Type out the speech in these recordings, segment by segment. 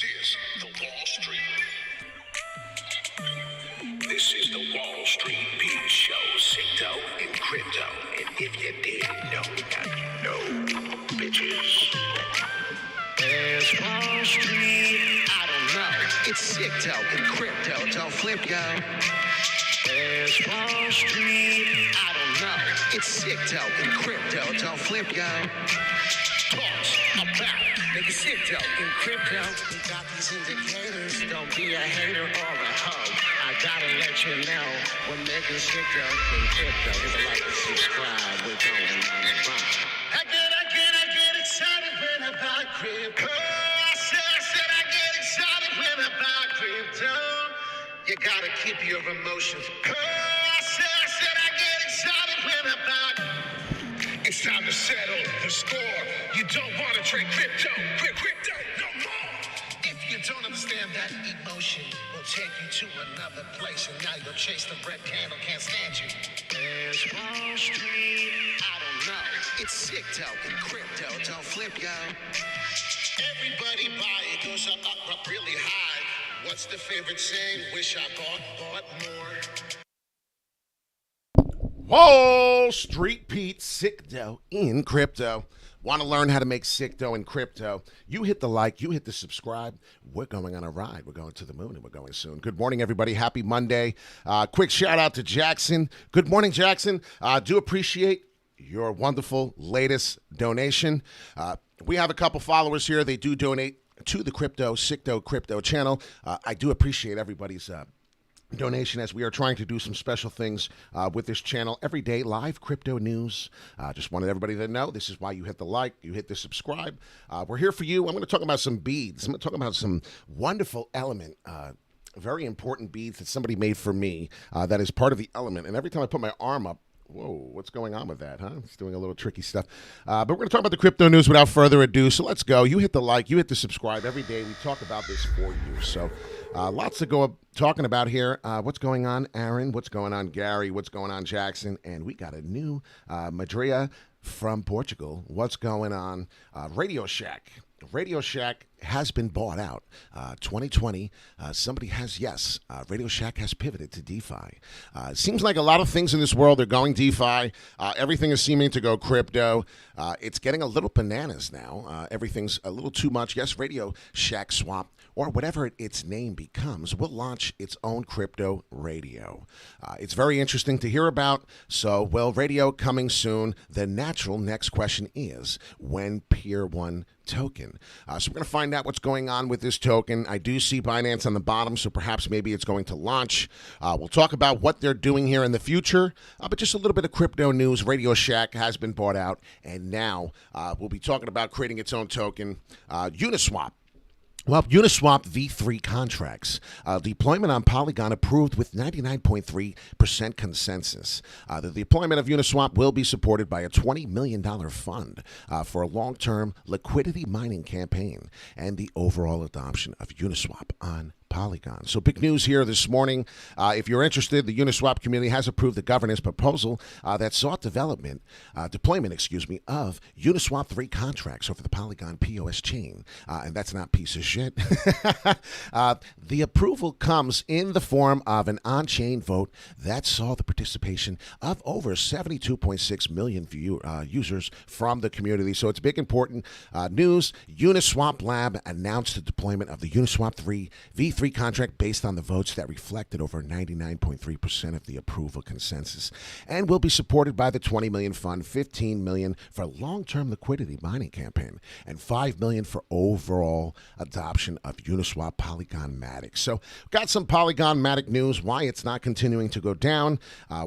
This is the Wall Street. This is the Wall Street Beat Show, SICKDOE and Crypto. And if you didn't know, now you know, bitches. There's Wall Street. I don't know. It's SICKDOE and Crypto. Don't flip, yo. There's Wall Street. I don't know. It's SICKDOE and Crypto. Don't flip, yo. Pause. I'm back. Nigga, SICKDOE and Crypto. We got these indicators. Don't be a hater or a hoe. I gotta let you know we're making SICKDOE and Crypto. Hit the like and subscribe. We're going on the run. I get excited when I buy crypto. I said I get excited when I buy crypto. You gotta keep your emotions. I said I get excited when I buy. It's time to settle the score. You don't want to trade crypto no more. If you don't understand that emotion, will take you to another place, and now you'll chase the red candle. Can't stand you. There's Wall Street. I don't know. It's SICKDOE and Crypto. Don't flip, yo. Everybody buy it. Goes up really high. What's the favorite saying? Wish I bought more. Wall Street Pete, SICKDOE in Crypto. Want to learn how to make SICKDOE in Crypto? You hit the like, you hit the subscribe. We're going on a ride. We're going to the moon, and we're going soon. Good morning, everybody. Happy Monday. Quick shout out to Jackson. Good morning, Jackson. Do appreciate your wonderful latest donation. We have a couple followers here. They do donate to the SICKDOE Crypto channel. I do appreciate everybody's donation as we are trying to do some special things with this channel every day. Live crypto news. Just wanted everybody to know this is why you hit the like, you hit the subscribe. We're here for you. I'm going to talk about some beads. I'm going to talk about some wonderful element, very important beads that somebody made for me that is part of the element. And every time I put my arm up, whoa, what's going on with that, huh? It's doing a little tricky stuff. But we're going to talk about the crypto news without further ado. So let's go. You hit the like, you hit the subscribe. Every day we talk about this for you. So lots to go up talking about here. What's going on, Aaron? What's going on, Gary? What's going on, Jackson? And we got a new Madria from Portugal. What's going on? Radio Shack. Radio Shack has been bought out. 2020, somebody has, Radio Shack has pivoted to DeFi. It seems like a lot of things in this world are going DeFi. Everything is seeming to go crypto. It's getting a little bananas now. Everything's a little too much. Yes, Radio Shack Swap, or whatever its name becomes, will launch its own crypto radio. It's very interesting to hear about. So, radio coming soon. The natural next question is, when Peer 1 token? So we're going to find out what's going on with this token. I do see Binance on the bottom, so perhaps maybe it's going to launch. We'll talk about what they're doing here in the future, but just a little bit of crypto news. Radio Shack has been bought out, and now we'll be talking about creating its own token, Uniswap. Well, Uniswap V3 contracts. Deployment on Polygon approved with 99.3% consensus. The deployment of Uniswap will be supported by a $20 million fund for a long-term liquidity mining campaign and the overall adoption of Uniswap on Polygon. So big news here this morning. If you're interested, the Uniswap community has approved the governance proposal that sought deployment, of Uniswap 3 contracts over the Polygon POS chain. And that's not piece of shit. The approval comes in the form of an on-chain vote that saw the participation of over 72.6 million users from the community. So it's big, important news. Uniswap Lab announced the deployment of the Uniswap 3 V3 contract based on the votes that reflected over 99.3% of the approval consensus, and will be supported by the $20 million fund, $15 million for long-term liquidity mining campaign, and $5 million for overall adoption of Uniswap Polygon Matic. So got some Polygon Matic news, why it's not continuing to go down,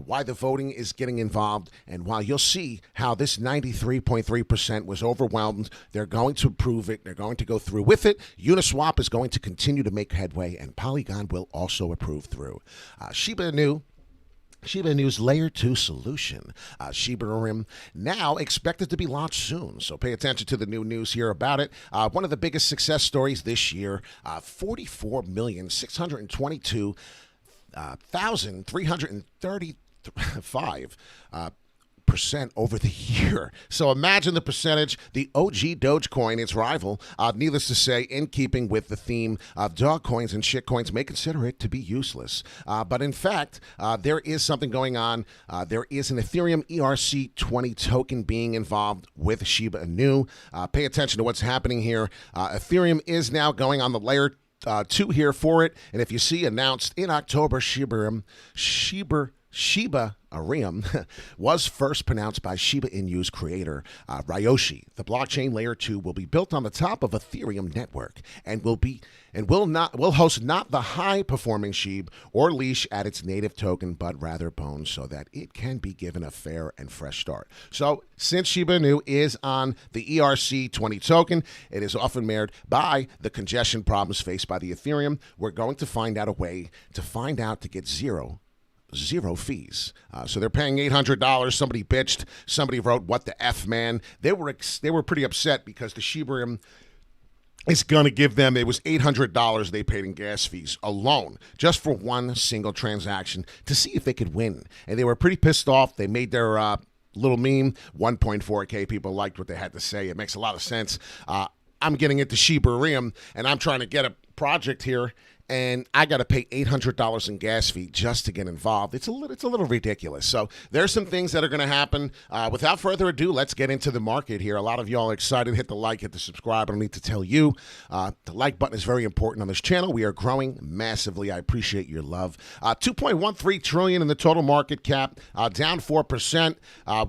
why the voting is getting involved, and while you'll see how this 93.3% was overwhelmed, they're going to approve it, they're going to go through with it. Uniswap is going to continue to make headway, and Polygon will also approve through. Shiba Inu's Layer 2 solution, Shiba Rim, now expected to be launched soon. So pay attention to the new news here about it. One of the biggest success stories this year, 44,622,335% 8% over the year. So imagine the percentage. The OG Dogecoin, its rival, needless to say, in keeping with the theme of dog coins and shit coins, may consider it to be useless. But in fact, there is something going on. There is an Ethereum ERC20 token being involved with Shiba Inu. Pay attention to what's happening here. Ethereum is now going on the layer 2 here for it. And if you see announced in October, Shiba Inu was first pronounced by Shiba Inu's creator, Ryoshi. The blockchain layer 2 will be built on the top of Ethereum network and will host not the high-performing SHIB or leash at its native token, but rather Bones, so that it can be given a fair and fresh start. So since Shiba Inu is on the ERC20 token, it is often marred by the congestion problems faced by the Ethereum. We're going to find out a way to get zero fees. So they're paying $800. Somebody bitched. Somebody wrote, "What the F, man?" They were pretty upset because the Shiba Inu is going to give them, it was $800 they paid in gas fees alone, just for one single transaction to see if they could win. And they were pretty pissed off. They made their little meme. 1.4K people liked what they had to say. It makes a lot of sense. I'm getting into Shiba Inu, and I'm trying to get a project here, and I got to pay $800 in gas fee just to get involved. It's a little ridiculous. So there's some things that are going to happen. Without further ado, let's get into the market here. A lot of y'all are excited. Hit the like, hit the subscribe. I don't need to tell you. The like button is very important on this channel. We are growing massively. I appreciate your love. 2.13 trillion in the total market cap, down 4%.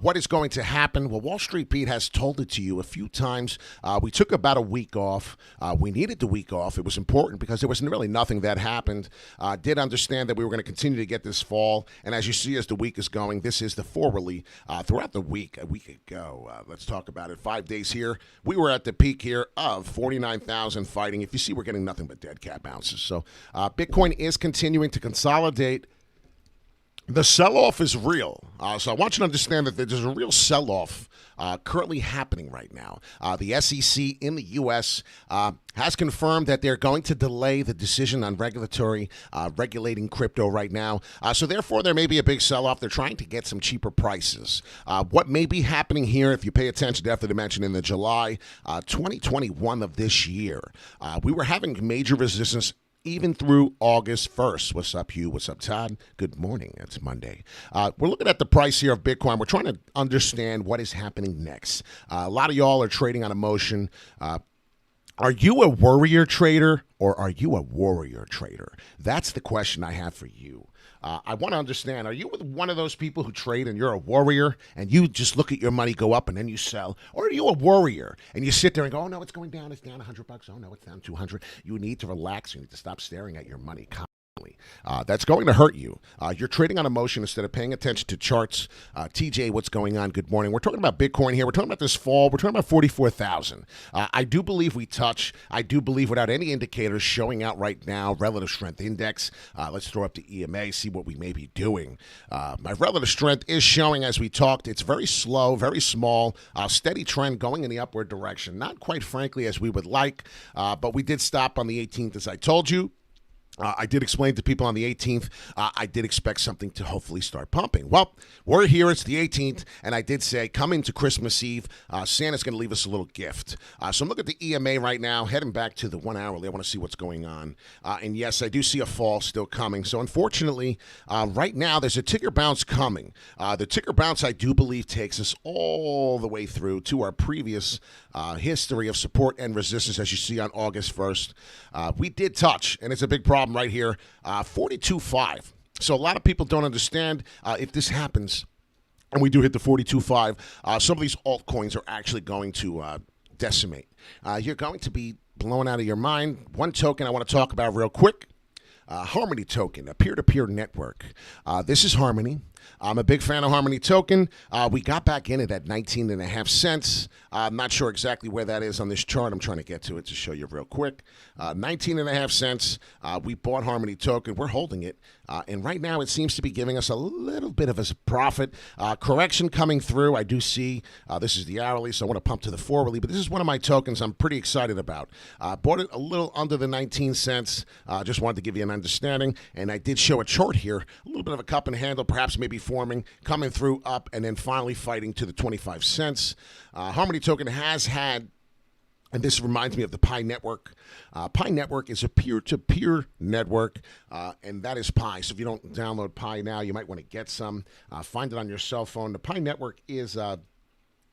What is going to happen? Well, Wall Street Pete has told it to you a few times. We took about a week off. We needed the week off. It was important because there was really nothing that happened. Did understand that we were going to continue to get this fall, and as you see, as the week is going, this is the forwardly throughout the week. A week ago, let's talk about it. 5 days here, we were at the peak here of 49,000 fighting. If you see, we're getting nothing but dead cat bounces. So Bitcoin is continuing to consolidate. The sell-off is real. So I want you to understand that there's a real sell-off currently happening right now. The SEC in the U.S. Has confirmed that they're going to delay the decision on regulating crypto right now. So therefore, there may be a big sell-off. They're trying to get some cheaper prices. What may be happening here, if you pay attention, definitely to mention in the July 2021 of this year, we were having major resistance even through August 1st. What's up, Hugh? What's up, Todd? Good morning. It's Monday. We're looking at the price here of Bitcoin. We're trying to understand what is happening next. A lot of y'all are trading on emotion. Are you a worrier trader or are you a warrior trader? That's the question I have for you. I want to understand, are you one of those people who trade and you're a warrior and you just look at your money go up and then you sell? Or are you a warrior and you sit there and go, oh, no, it's going down. It's down $100. Oh, no, it's down 200. You need to relax. You need to stop staring at your money constantly. That's going to hurt you. You're trading on emotion instead of paying attention to charts. TJ, what's going on? Good morning. We're talking about Bitcoin here. We're talking about this fall. We're talking about 44,000. I do believe we touch. I do believe without any indicators showing out right now, relative strength index. Let's throw up the EMA, see what we may be doing. My relative strength is showing, as we talked, it's very slow, very small, steady trend going in the upward direction. Not quite frankly as we would like, but we did stop on the 18th, as I told you. I did explain to people on the 18th, I did expect something to hopefully start pumping. Well, we're here. It's the 18th, and I did say, come into Christmas Eve, Santa's going to leave us a little gift. So I'm looking at the EMA right now, heading back to the 1 hourly. I want to see what's going on. And yes, I do see a fall still coming. So unfortunately, right now, there's a ticker bounce coming. The ticker bounce, I do believe, takes us all the way through to our previous history of support and resistance, as you see on August 1st. We did touch, and it's a big problem right here, 42.5. So a lot of people don't understand if this happens, and we do hit the 42.5, some of these altcoins are actually going to decimate. You're going to be blown out of your mind. One token I want to talk about real quick. Harmony token, a peer-to-peer network. This is Harmony. I'm a big fan of Harmony token. We got back in it at 19.5 cents. I'm not sure exactly where that is on this chart. I'm trying to get to it to show you real quick. 19.5 cents. We bought Harmony token. We're holding it. And right now it seems to be giving us a little bit of a profit. Correction coming through. I do see this is the hourly, so I want to pump to the forwardly. But this is one of my tokens I'm pretty excited about. Bought it a little under the 19 cents. Just wanted to give you an understanding. And I did show a chart here. A little bit of a cup and handle, perhaps maybe already forming, coming through up, and then finally fighting to the 25 cents. Harmony token has had, and this reminds me of the Pi Network. Pi Network is a peer-to-peer network, and that is Pi. So if you don't download Pi now, you might want to get some. Find it on your cell phone. The Pi Network is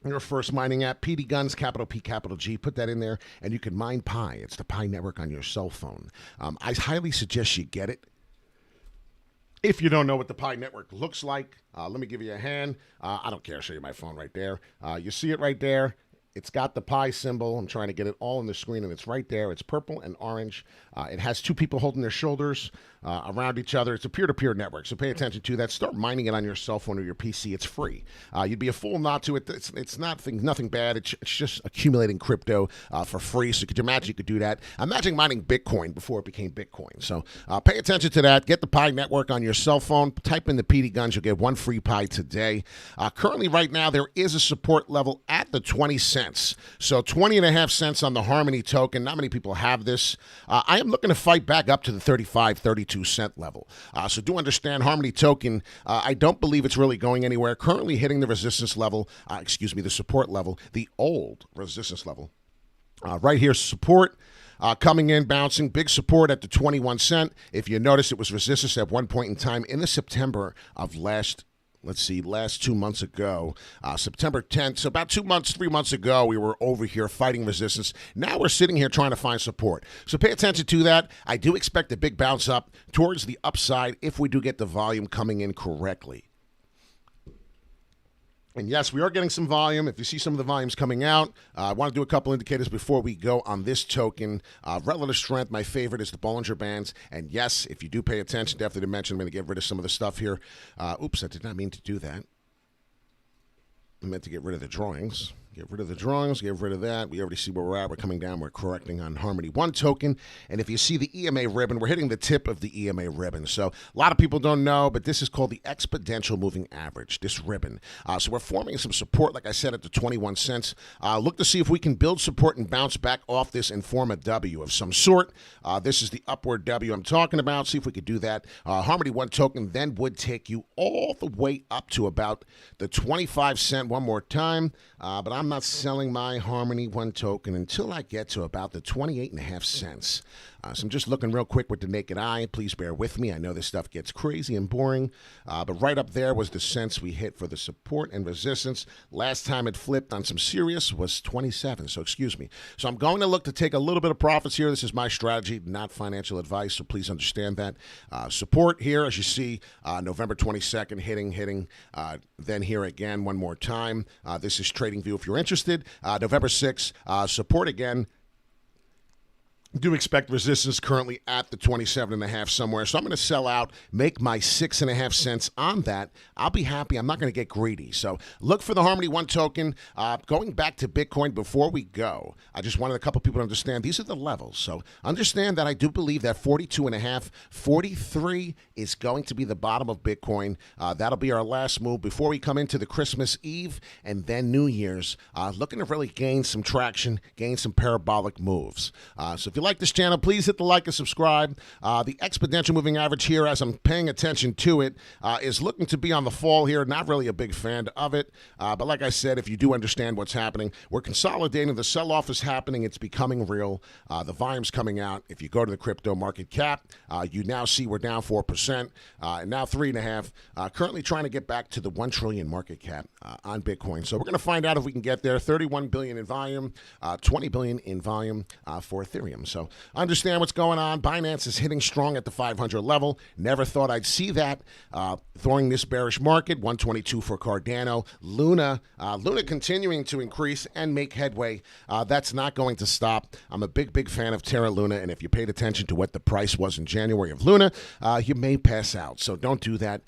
your first mining app. PD Guns, capital P, capital G. Put that in there, and you can mine Pi. It's the Pi Network on your cell phone. I highly suggest you get it. If you don't know what the Pi Network looks like, let me give you a hand. I don't care. I'll show you my phone right there. You see it right there. It's got the Pi symbol. I'm trying to get it all on the screen, and it's right there. It's purple and orange. It has two people holding their shoulders around each other. It's a peer-to-peer network, so pay attention to that. Start mining it on your cell phone or your PC. It's free. You'd be a fool not to. It's nothing bad. It's just accumulating crypto for free. So could you imagine you could do that? Imagine mining Bitcoin before it became Bitcoin. So pay attention to that. Get the Pi Network on your cell phone. Type in the PD Guns. You'll get one free Pi today. Currently, right now, there is a support level at the 20 cents. So 20.5 cents on the Harmony token. Not many people have this. I am looking to fight back up to the 35, 32 cent level. So do understand Harmony token. I don't believe it's really going anywhere. Currently hitting the resistance level, the support level, the old resistance level. Right here, support. Coming in, bouncing, big support at the 21 cent. If you notice, it was resistance at one point in time in the September of last 2 months ago, September 10th. So about 3 months ago, we were over here fighting resistance. Now we're sitting here trying to find support. So pay attention to that. I do expect a big bounce up towards the upside if we do get the volume coming in correctly. And yes, we are getting some volume. If you see some of the volumes coming out, I want to do a couple indicators before we go on this token. Relative strength, my favorite is the Bollinger Bands. And yes, if you do pay attention, definitely to mention, I'm going to get rid of some of the stuff here. Oops, I did not mean to do that. I meant to get rid of the drawings. Get rid of the drawings, get rid of that. We already see where we're at. We're coming down. We're correcting on Harmony 1 token. And if you see the EMA ribbon, we're hitting the tip of the EMA ribbon. So a lot of people don't know, but this is called the exponential moving average, this ribbon. So we're forming some support, like I said, at the 21 cents. Look to see if we can build support and bounce back off this and form a W of some sort. This is the upward W I'm talking about. See if we could do that. Harmony 1 token then would take you all the way up to about the 25 cent one more time. But I'm not selling my Harmony 1 token until I get to about the 28.5 cents. So I'm just looking real quick with the naked eye. Please bear with me. I know this stuff gets crazy and boring. But right up there was the cents we hit for the support and resistance. Last time it flipped on some serious was 27. So excuse me. So I'm going to look to take a little bit of profits here. This is my strategy, not financial advice. So please understand that. Support here, as you see, November 22nd, hitting. Then here again one more time. This is TradingView if you're interested. November 6th, support again. Do expect resistance currently at the 27.5 somewhere. So I'm going to sell out, make my 6.5 cents on that. I'll be happy. I'm not going to get greedy. So look for the Harmony 1 token. Going back to Bitcoin before we go, I just wanted a couple people to understand these are the levels. So understand that I do believe that 42.5, 43 is going to be the bottom of Bitcoin. That'll be our last move before we come into the Christmas Eve and then New Year's. Looking to really gain some traction, gain some parabolic moves. So if you like this channel, please hit the like and subscribe. The exponential moving average here, as I'm paying attention to it, is looking to be on the fall here. Not really a big fan of it. But like I said, if you do understand what's happening, we're consolidating. The sell-off is happening. It's becoming real. The volume's coming out. If you go to the crypto market cap, you now see we're down 4%, and now 3.5%. Currently trying to get back to the 1 trillion market cap on Bitcoin. So we're going to find out if we can get there. 31 billion in volume, 20 billion in volume for Ethereum. So understand what's going on. Binance is hitting strong at the 500 level. Never thought I'd see that during this bearish market. 122 for Cardano. Luna continuing to increase and make headway. That's not going to stop. I'm a big fan of Terra Luna, and if you paid attention to what the price was in January of Luna, you may pass out. So don't do that.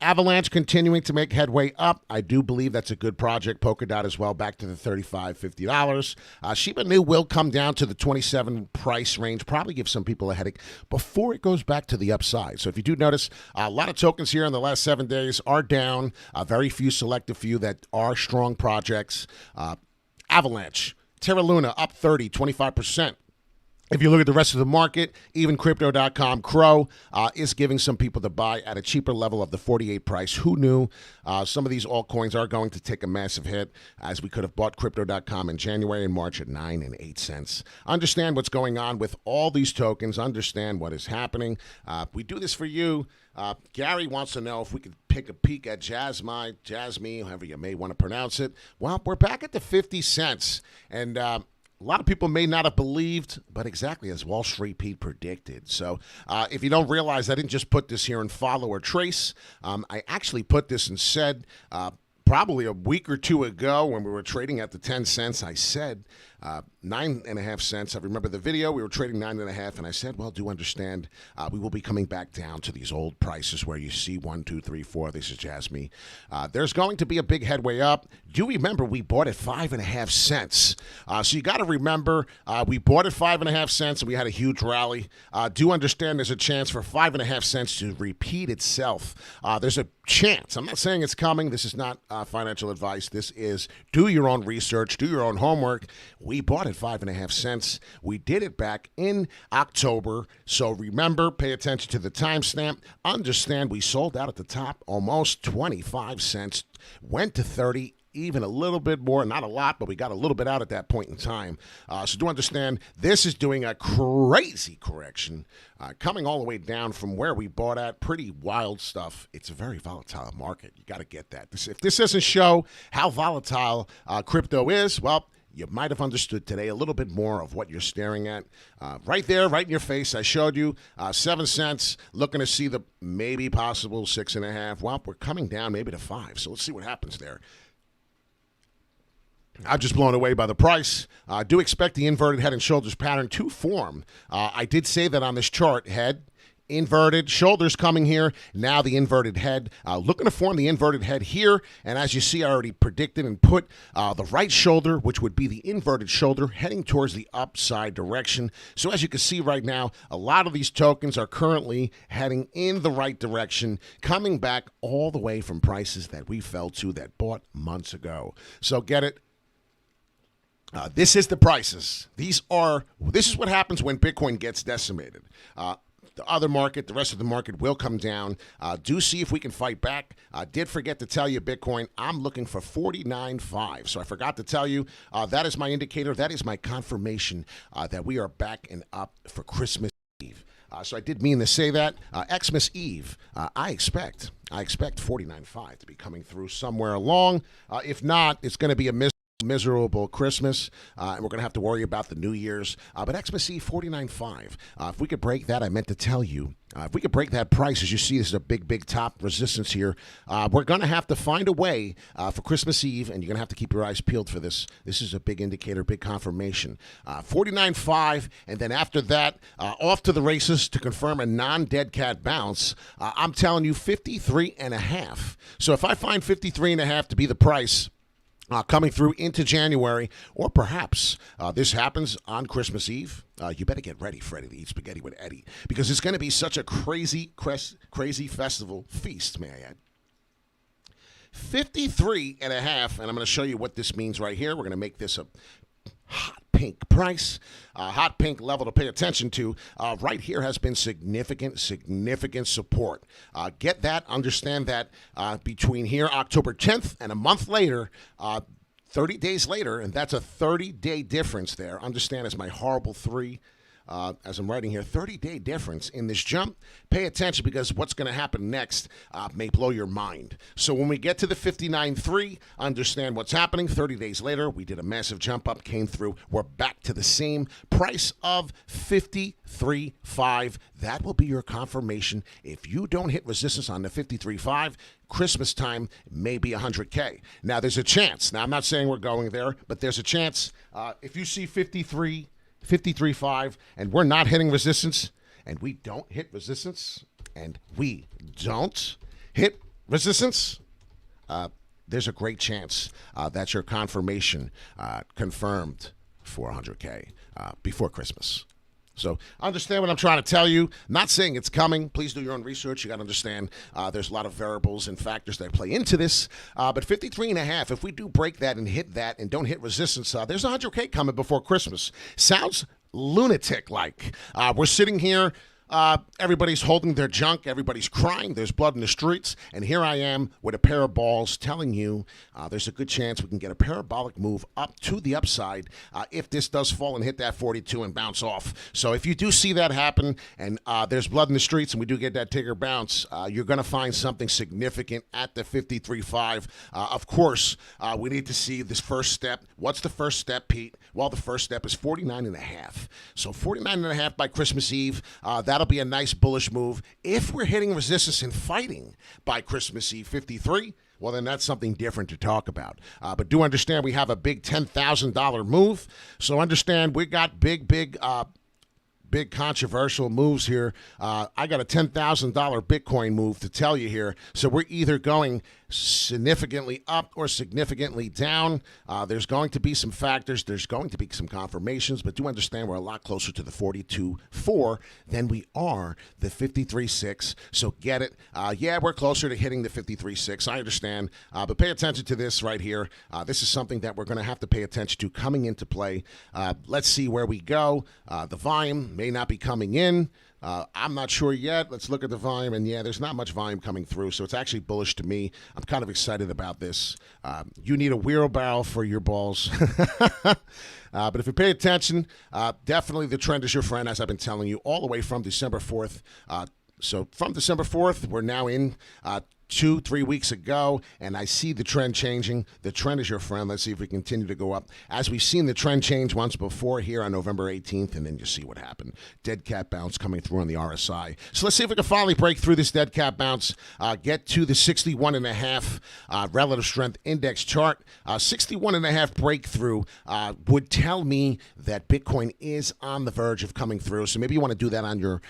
Avalanche continuing to make headway up. I do believe that's a good project. Polkadot as well, back to the $35, $50. Shiba Inu will come down to the 27 price range, probably give some people a headache before it goes back to the upside. So if you do notice, a lot of tokens here in the last 7 days are down. Very few, selective few that are strong projects. Avalanche, Terra Luna up 30, 25%. If you look at the rest of the market, even Crypto.com Crow is giving some people to buy at a cheaper level of the 48 price. Who knew? Some of these altcoins are going to take a massive hit, as we could have bought Crypto.com in January and March at 9 and 8 cents. Understand what's going on with all these tokens. Understand what is happening. We do this for you. Gary wants to know if we could pick a peek at Jasmy, however you may want to pronounce it. Well, we're back at the 50 cents. And a lot of people may not have believed, but exactly as Wall Street Pete predicted. So if you don't realize, I didn't just put this here in follow or trace. I actually put this and said probably a week or two ago when we were trading at the 10 cents, I said 9.5 cents. I remember the video. We were trading 9.5, and I said, well, do understand we will be coming back down to these old prices where you see 1, 2, 3, 4. This is Jasmy. There's going to be a big headway up. Do remember we bought at 5.5 cents. So you got to remember we bought at 5.5 cents, and we had a huge rally. Do understand there's a chance for 5.5 cents to repeat itself. There's a chance. I'm not saying it's coming. This is not financial advice. This is do your own research, do your own homework. We bought at 5.5 cents. We did it back in October. So remember, pay attention to the timestamp. Understand we sold out at the top almost 25 cents, went to 30, even a little bit more, not a lot, but we got a little bit out at that point in time. So do understand this is doing a crazy correction, coming all the way down from where we bought at. Pretty wild stuff. It's a very volatile market. You got to get that. If this doesn't show how volatile crypto is, well, you might have understood today a little bit more of what you're staring at. Right there, right in your face, I showed you 7 cents, looking to see the maybe possible 6.5. Well, we're coming down maybe to 5, so let's see what happens there. I'm just blown away by the price. Do expect the inverted head and shoulders pattern to form. I did say that on this chart, head, inverted, shoulders coming here, now the inverted head. Looking to form the inverted head here, and as you see, I already predicted and put the right shoulder, which would be the inverted shoulder, heading towards the upside direction. So as you can see right now, a lot of these tokens are currently heading in the right direction, coming back all the way from prices that we fell to that bought months ago. So get it. This is the prices. This is what happens when Bitcoin gets decimated. The other market, the rest of the market will come down. Do see if we can fight back. Did forget to tell you, Bitcoin, I'm looking for 49.5. So I forgot to tell you, that is my indicator. That is my confirmation that we are back and up for Christmas Eve. So I did mean to say that. Xmas Eve, I expect 49.5 to be coming through somewhere along. If not, it's going to be a miserable Christmas, and we're going to have to worry about the New Year's. But Xmas Eve 49.5. If we could break that, I meant to tell you, if we could break that price, as you see, this is a big top resistance here. We're going to have to find a way for Christmas Eve, and you're going to have to keep your eyes peeled for this. This is a big indicator, big confirmation. 49.5, and then after that, off to the races to confirm a non-dead cat bounce. I'm telling you, 53.5. So if I find 53.5 to be the price, coming through into January, or perhaps this happens on Christmas Eve, you better get ready, Freddie, to eat spaghetti with Eddie, because it's going to be such a crazy festival feast, may I add. 53.5, and I'm going to show you what this means right here. We're going to make this a hot pink price, hot pink level to pay attention to. Right here has been significant support. Get that, understand that between here, October 10th, and a month later, 30 days later, and that's a 30-day difference there. Understand it's my horrible 3. As I'm writing here, 30-day difference in this jump. Pay attention, because what's going to happen next may blow your mind. So when we get to the 59.3, understand what's happening. 30 days later, we did a massive jump up, came through. We're back to the same price of 53.5. That will be your confirmation. If you don't hit resistance on the 53.5, Christmas time may be 100K. Now, there's a chance. Now, I'm not saying we're going there, but there's a chance. If you see 53.5, and we're not hitting resistance, and we don't hit resistance, there's a great chance that's your confirmation confirmed for 100K before Christmas. So understand what I'm trying to tell you. Not saying it's coming. Please do your own research. You got to understand there's a lot of variables and factors that play into this. But 53.5, if we do break that and hit that and don't hit resistance, there's 100K coming before Christmas. Sounds lunatic-like. We're sitting here. Everybody's holding their junk. Everybody's crying. There's blood in the streets. And here I am with a pair of balls telling you there's a good chance we can get a parabolic move up to the upside if this does fall and hit that 42 and bounce off. So if you do see that happen and there's blood in the streets and we do get that Tigger bounce, you're going to find something significant at the 53.5. Of course, we need to see this first step. What's the first step, Pete? Well, the first step is 49.5. So 49.5 by Christmas Eve. That'll be a nice bullish move. If we're hitting resistance and fighting by Christmas Eve 53, well, then that's something different to talk about. But do understand we have a big $10,000 move. So understand we got big controversial moves here. I got a $10,000 Bitcoin move to tell you here. So we're either going significantly up or significantly down. There's going to be some factors. There's going to be some confirmations, but do understand we're a lot closer to the 42.4 than we are the 53.6. So get it. Yeah, we're closer to hitting the 53.6. I understand, but pay attention to this right here. This is something that we're going to have to pay attention to coming into play. Let's see where we go. The volume may not be coming in. I'm not sure yet. Let's look at the volume, and yeah, there's not much volume coming through, so it's actually bullish to me. I'm kind of excited about this. You need a wheelbarrow for your balls. But if you pay attention, definitely the trend is your friend, as I've been telling you, all the way from December 4th. So from December 4th, we're now in 2-3 weeks ago, and I see the trend changing. The trend is your friend. Let's see if we continue to go up. As we've seen the trend change once before here on November 18th, and then you see what happened. Dead cat bounce coming through on the RSI. So let's see if we can finally break through this dead cat bounce, get to the 61.5 relative strength index chart. 61.5 breakthrough would tell me that Bitcoin is on the verge of coming through. So maybe you want to do that on your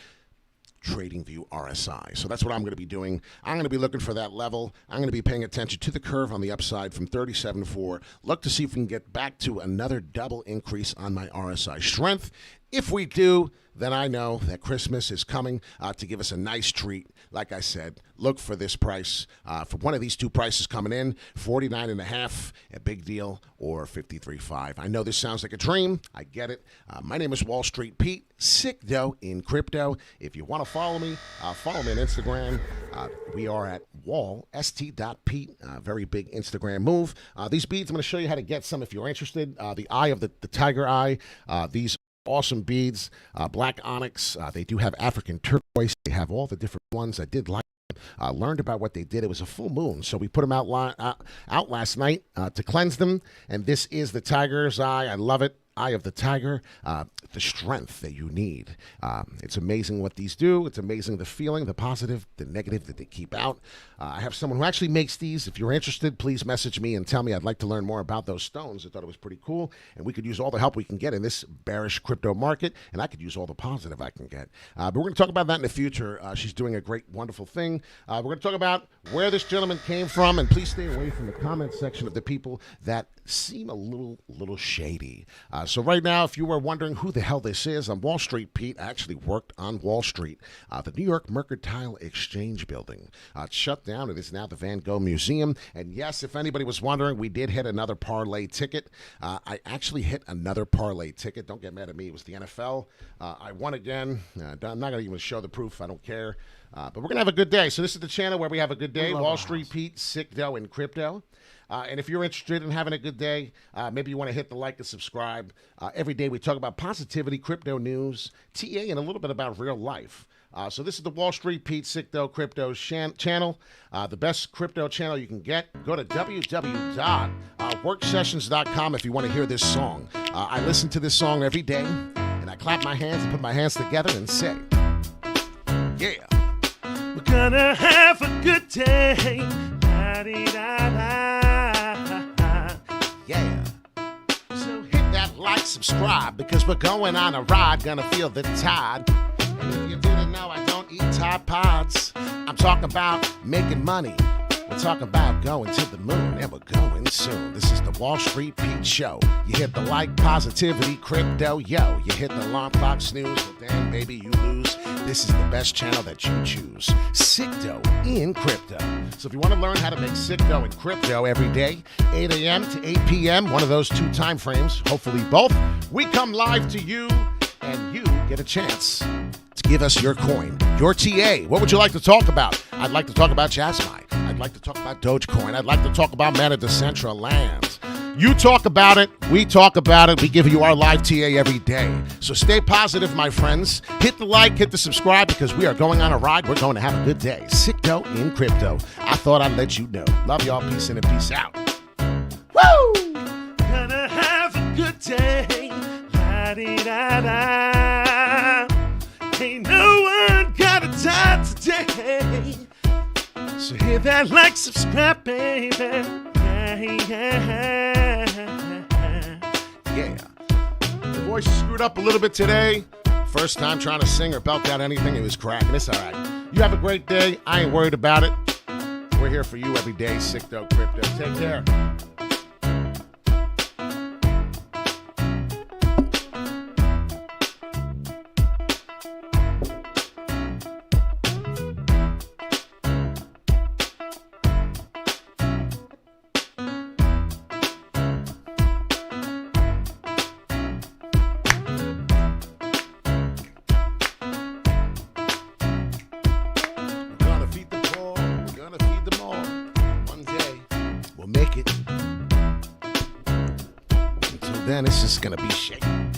TradingView RSI. So that's what I'm going to be doing. I'm going to be looking for that level. I'm going to be paying attention to the curve on the upside from 37.4. Look to see if we can get back to another double increase on my RSI strength. If we do, then I know that Christmas is coming to give us a nice treat. Like I said, look for this price. For one of these two prices coming in, 49.5, a big deal, or 53.5. I know this sounds like a dream. I get it. My name is Wall Street Pete, SICKDOE in crypto. If you want to follow me on Instagram. We are at wall.st.pete. Very big Instagram move. These beads, I'm going to show you how to get some if you're interested. The eye of the tiger eye. These awesome beads, black onyx. They do have African turquoise. They have all the different ones. I did like them. Learned about what they did. It was a full moon, so we put them out last night to cleanse them. And this is the tiger's eye. I love it. Eye of the tiger, the strength that you need. It's amazing what these do. It's amazing the feeling, the positive, the negative that they keep out. I have someone who actually makes these. If you're interested, please message me and tell me. I'd like to learn more about those stones. I thought it was pretty cool, and we could use all the help we can get in this bearish crypto market, and I could use all the positive I can get. But we're going to talk about that in the future. She's doing a great, wonderful thing. We're going to talk about where this gentleman came from, and please stay away from the comment section of the people that seem a little shady. So right now, if you were wondering who the hell this is, I'm Wall Street Pete. I actually worked on Wall Street, the New York Mercantile Exchange building. It's shut down. It is now the Van Gogh Museum. And yes, if anybody was wondering, we did hit another parlay ticket. I actually hit another parlay ticket. Don't get mad at me. It was the NFL. I won again. I'm not going to even show the proof. I don't care. But we're going to have a good day. So this is the channel where we have a good day. Wall Street Pete, SICKDOE in crypto. And if you're interested in having a good day, maybe you want to hit the like and subscribe. Every day we talk about positivity, crypto news, TA, and a little bit about real life. So this is the Wall Street Pete SICKDOE Crypto channel, the best crypto channel you can get. Go to www.worksessions.com if you want to hear this song. I listen to this song every day, and I clap my hands and put my hands together and say, yeah. We're gonna have a good day. La-dee-da-da. Yeah. So hit that like, subscribe, because we're going on a ride. Gonna feel the tide. And if you didn't know, I don't eat Tide Pods. I'm talking about making money. We're talking about going to the moon, and we're going soon. This is the Wall Street Pete Show. You hit the like, positivity, crypto, yo. You hit the alarm clock, snooze, well, damn, baby, you lose. This is the best channel that you choose. SICKDOE in crypto. So if you want to learn how to make SICKDOE in crypto every day, 8 a.m. to 8 p.m., one of those two time frames, hopefully both, we come live to you and you get a chance to give us your coin, your TA. What would you like to talk about? I'd like to talk about Jasmine. I'd like to talk about Dogecoin. I'd like to talk about Man of the Central Lands. You talk about it. We talk about it. We give you our live TA every day. So stay positive, my friends. Hit the like, hit the subscribe, because we are going on a ride. We're going to have a good day. SICKDOE in crypto. I thought I'd let you know. Love y'all. Peace in and peace out. Woo! Gonna have a good day. La-di-da-da. Ain't no one got to die today. So hit that like, subscribe, baby. Yeah. The voice is screwed up a little bit today. First time trying to sing or belt out anything. It was cracking. It's all right. You have a great day. I ain't worried about it. We're here for you every day. SICKDOE Crypto. Take care. Make it. Until then, it's just gonna be shaking.